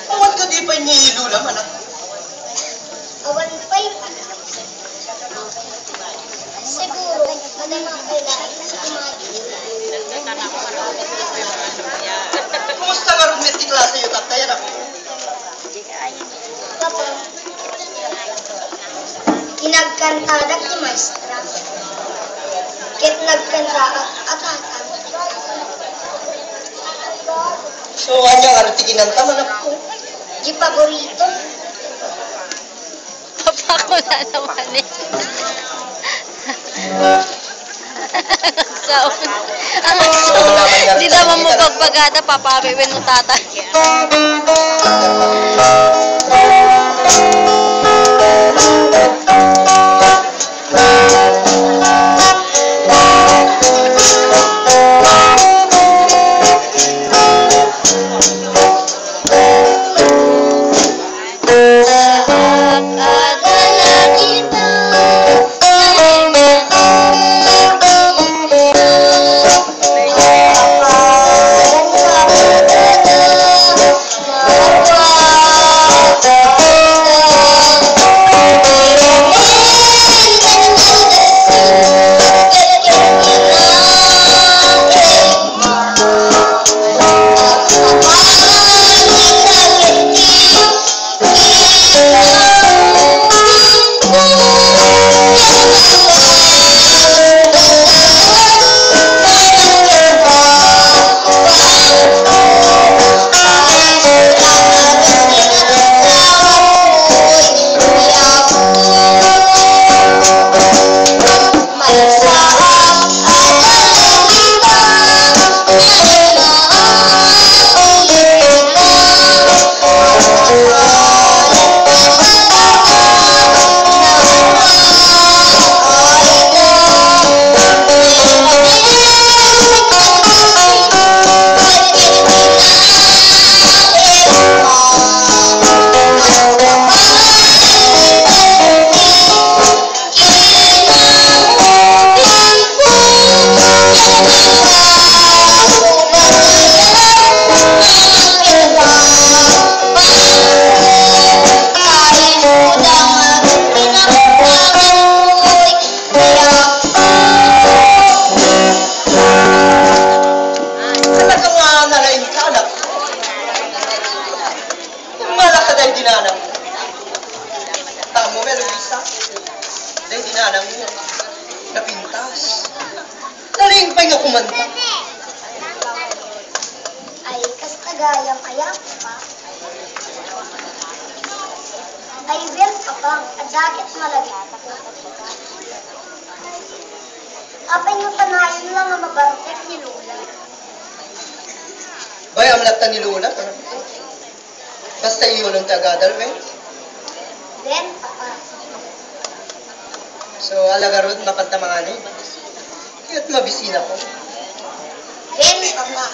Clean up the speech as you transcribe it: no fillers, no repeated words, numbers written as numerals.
Awan ka di pa inihilo naman, ah. Awan pa yun. Siguro, madami mga kailangan sa kumagi. Kumusta nga rin may klase yung tatayan ako? Papa, kinagkantadak ni Maestra. Kit nagkantadak at hatang. So, kanya nga rin tiginanta man ako. Di paborito. Papa ko na naman eh. Sound. Di naman mo pagpagada, papawiwin mo tatay. Dahil dinanang mo, napintas. Naling pa nga kumanta. Ay, kastagayang ayak pa. Ay, well, kapang, at dakit malagit. Apay yung panayon lang ang mabartek ni Lola. Bay, amlatan ni Lola. Basta iyo ng tagadal, we. Well, papa. So, alagarod, mapantamangani. Kaya't mabisina ko. Well, papa.